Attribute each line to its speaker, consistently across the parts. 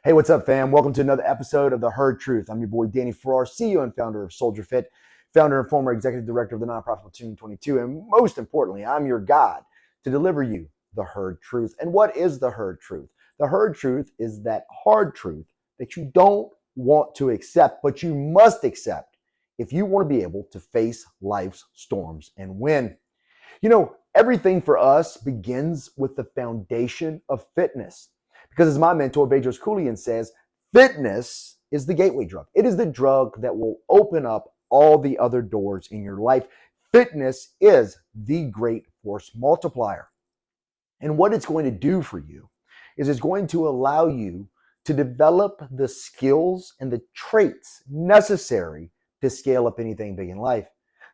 Speaker 1: Hey, what's up, fam? Welcome to another episode of The Herd Truth. I'm your boy, Danny Farrar, CEO and founder of Soldier Fit, founder and former executive director of the nonprofit Platoon 22, and most importantly, I'm your God to deliver you the Herd Truth. And what is the Herd Truth? The Herd Truth is that hard truth that you don't want to accept, but you must accept if you want to be able to face life's storms and win. Everything for us begins with the foundation of fitness. Because as my mentor, Bedros Keuilian, says, fitness is the gateway drug. It is the drug that will open up all the other doors in your life. Fitness is the great force multiplier. And what it's going to do for you is it's going to allow you to develop the skills and the traits necessary to scale up anything big in life.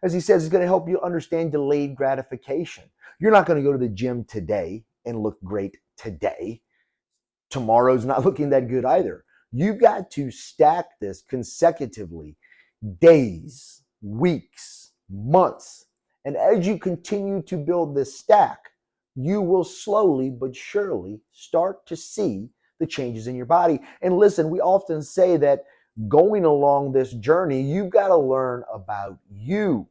Speaker 1: As he says, it's going to help you understand delayed gratification. You're not going to go to the gym today and look great today. Tomorrow's not looking that good either. You've got to stack this consecutively, days, weeks, months. And as you continue to build this stack, you will slowly but surely start to see the changes in your body. And listen, we often say that going along this journey, you've got to learn about you.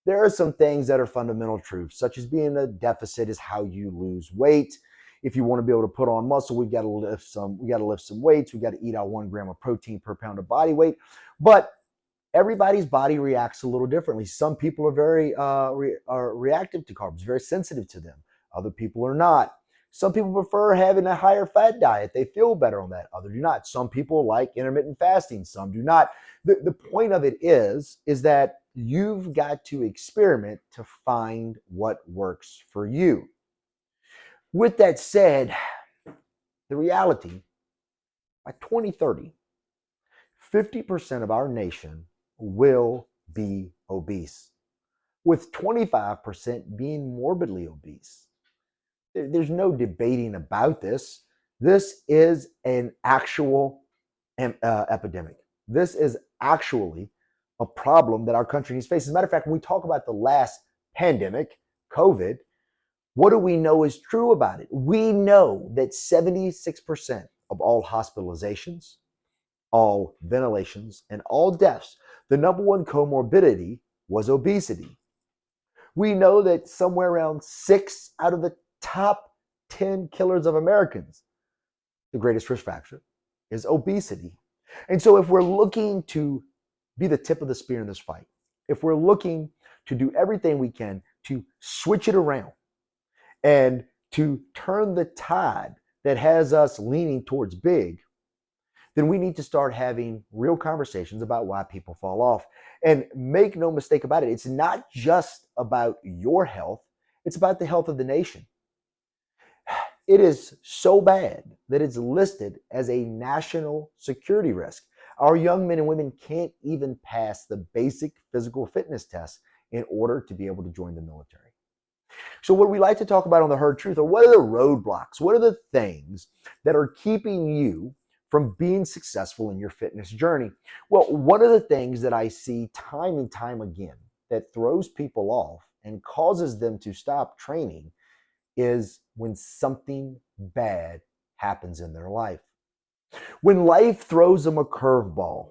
Speaker 1: There are some things that are fundamental truths, such as being a deficit is how you lose weight. If you want to be able to put on muscle, we got to lift some weights. We got to eat out 1 gram of protein per pound of body weight. But everybody's body reacts a little differently. Some people are very reactive to carbs, very sensitive to them. Other people are not. Some people prefer having a higher fat diet. They feel better on that. Others do not. Some people like intermittent fasting. Some do not. The point of it is that you've got to experiment to find what works for you. With that said, the reality, by 2030, 50% of our nation will be obese, with 25% being morbidly obese. There's no debating about this. This is an actual epidemic. This is actually a problem that our country needs to face. As a matter of fact, when we talk about the last pandemic, COVID, what do we know is true about it? We know that 76% of all hospitalizations, all ventilations, and all deaths, the number one comorbidity was obesity. We know that somewhere around 6 out of the top 10 killers of Americans, the greatest risk factor is obesity. And so if we're looking to be the tip of the spear in this fight, if we're looking to do everything we can to switch it around and to turn the tide that has us leaning towards big, then we need to start having real conversations about why people fall off. And make no mistake about it, it's not just about your health, it's about the health of the nation. It is so bad that it's listed as a national security risk. Our young men and women can't even pass the basic physical fitness test in order to be able to join the military. So what we like to talk about on The Herd Truth are what are the roadblocks? What are the things that are keeping you from being successful in your fitness journey? Well, one of the things that I see time and time again that throws people off and causes them to stop training is when something bad happens in their life. When life throws them a curveball,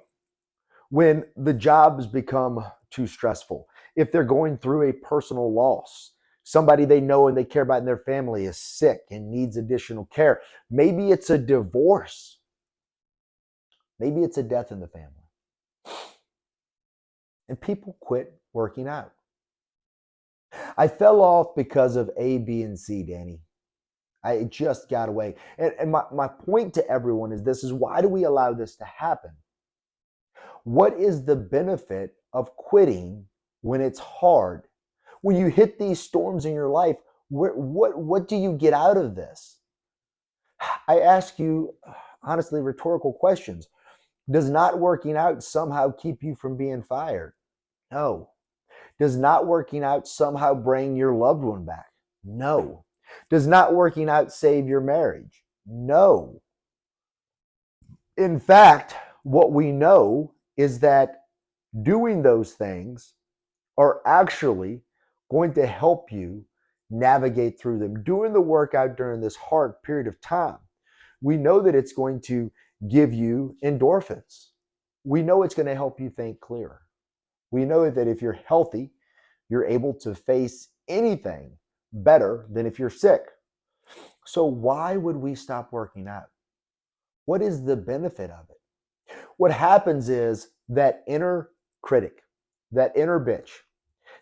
Speaker 1: when the jobs become too stressful, if they're going through a personal loss, somebody they know and they care about in their family is sick and needs additional care. Maybe it's a divorce. Maybe it's a death in the family. And people quit working out. I fell off because of A, B, and C, Danny. I just got away. And my point to everyone is this, is why do we allow this to happen? What is the benefit of quitting when it's hard? When you hit these storms in your life, what do you get out of this? I ask you, honestly, rhetorical questions. Does not working out somehow keep you from being fired? No. Does not working out somehow bring your loved one back? No. Does not working out save your marriage? No. In fact, what we know is that doing those things are actually going to help you navigate through them. Doing the workout during this hard period of time We know that it's going to give you endorphins. We know it's going to help you think clearer. We know that if you're healthy, you're able to face anything better than if you're sick. So why would we stop working out? What is the benefit of it? What happens is that inner critic, that inner bitch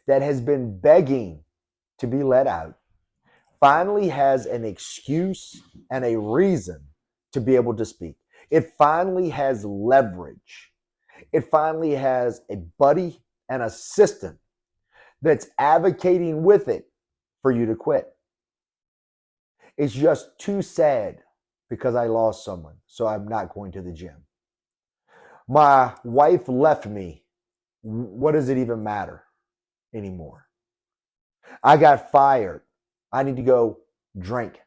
Speaker 1: that has been begging to be let out, finally has an excuse and a reason to be able to speak. It finally has leverage. It finally has a buddy and assistant that's advocating with it for you to quit. It's just too sad because I lost someone, so I'm not going to the gym. My wife left me. What does it even matter anymore? I got fired. I need to go drink.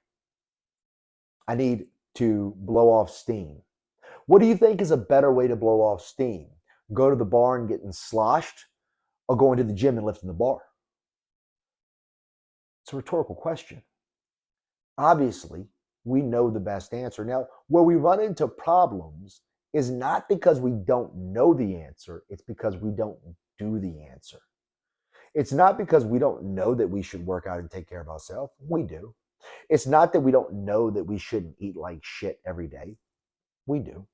Speaker 1: I need to blow off steam. What do you think is a better way to blow off steam? Go to the bar and getting sloshed, or going to the gym and lifting the bar? It's a rhetorical question. Obviously, we know the best answer. Now, where we run into problems is not because we don't know the answer, it's because we don't do the answer. It's not because we don't know that we should work out and take care of ourselves. We do. It's not that we don't know that we shouldn't eat like shit every day. We do.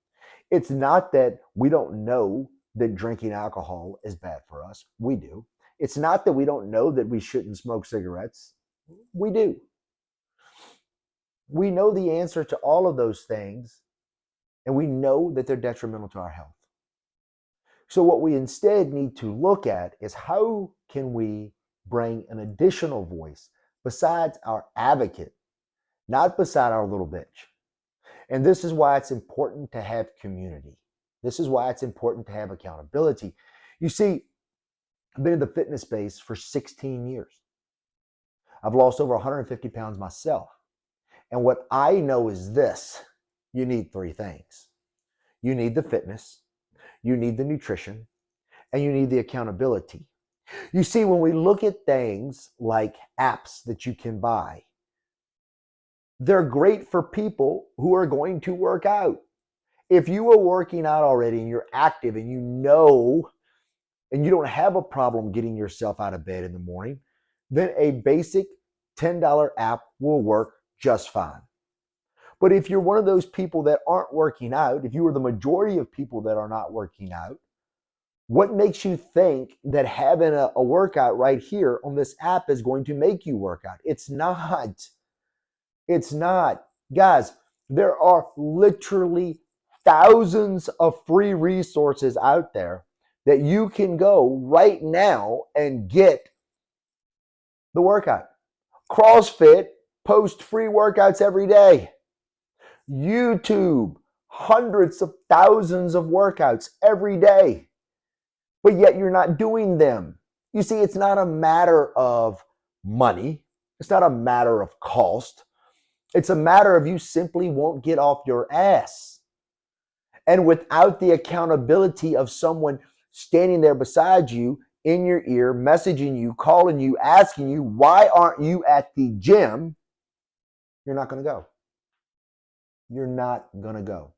Speaker 1: It's not that we don't know that drinking alcohol is bad for us. We do. It's not that we don't know that we shouldn't smoke cigarettes. We do. We know the answer to all of those things, and we know that they're detrimental to our health. So what we instead need to look at is how can we bring an additional voice besides our advocate, not beside our little bitch. And this is why it's important to have community. This is why it's important to have accountability. You see, I've been in the fitness space for 16 years. I've lost over 150 pounds myself. And what I know is this: you need three things. You need the fitness, you need the nutrition, and you need the accountability. You see, when we look at things like apps that you can buy, they're great for people who are going to work out. If you are working out already and you're active and you know and you don't have a problem getting yourself out of bed in the morning, then a basic $10 app will work just fine. But if you're one of those people that aren't working out, if you are the majority of people that are not working out, what makes you think that having a workout right here on this app is going to make you work out? It's not. It's not. Guys, there are literally thousands of free resources out there that you can go right now and get the workout. CrossFit posts free workouts every day. YouTube, hundreds of thousands of workouts every day, but yet you're not doing them. You see, it's not a matter of money. It's not a matter of cost. It's a matter of you simply won't get off your ass. And without the accountability of someone standing there beside you, in your ear, messaging you, calling you, asking you, why aren't you at the gym? You're not going to go. You're not going to go.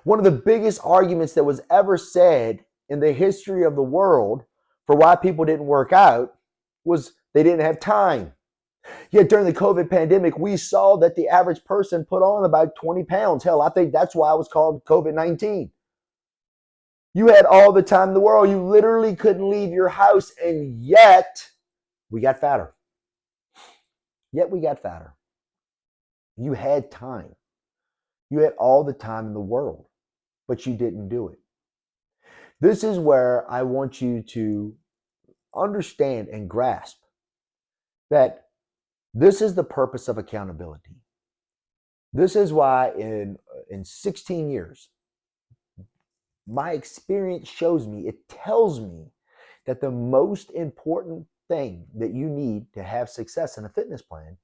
Speaker 1: One of the biggest arguments that was ever said in the history of the world for why people didn't work out was they didn't have time. Yet during the COVID pandemic, we saw that the average person put on about 20 pounds. Hell, I think that's why it was called COVID-19. You had all the time in the world. You literally couldn't leave your house, and yet we got fatter. Yet we got fatter. You had time. You had all the time in the world, but you didn't do it. This is where I want you to understand and grasp that this is the purpose of accountability. This is why in 16 years, my experience shows me, it tells me that the most important thing that you need to have success in a fitness plan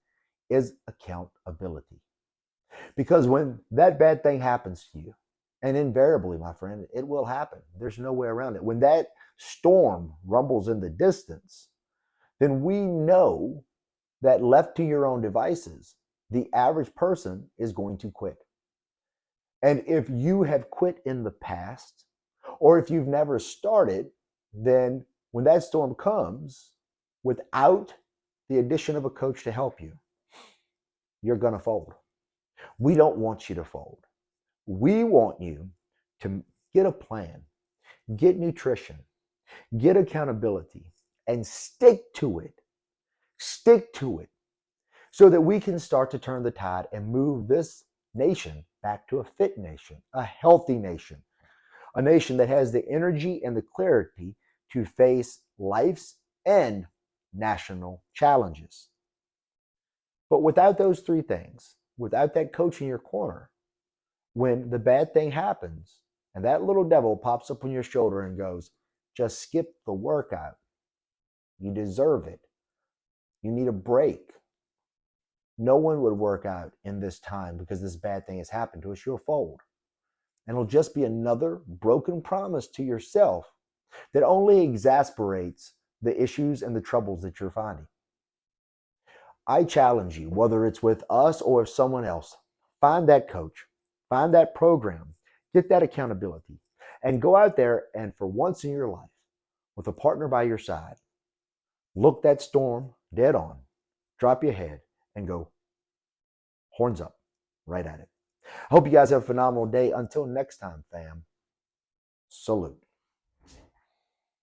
Speaker 1: is accountability. Because when that bad thing happens to you, and invariably, my friend, it will happen. There's no way around it. When that storm rumbles in the distance, then we know that left to your own devices, the average person is going to quit. And if you have quit in the past, or if you've never started, then when that storm comes, without the addition of a coach to help you, you're going to fold. We don't want you to fold. We want you to get a plan, get nutrition, get accountability, and stick to it. Stick to it so that we can start to turn the tide and move this nation back to a fit nation, a healthy nation, a nation that has the energy and the clarity to face life's and national challenges. But without those three things, without that coach in your corner, when the bad thing happens and that little devil pops up on your shoulder and goes, just skip the workout. You deserve it. You need a break. No one would work out in this time because this bad thing has happened to us. You'll fold. And it'll just be another broken promise to yourself that only exasperates the issues and the troubles that you're finding. I challenge you, whether it's with us or with someone else, find that coach, find that program, get that accountability, and go out there and for once in your life, with a partner by your side, look that storm dead on, drop your head, and go horns up right at it. I hope you guys have a phenomenal day. Until next time, fam, salute.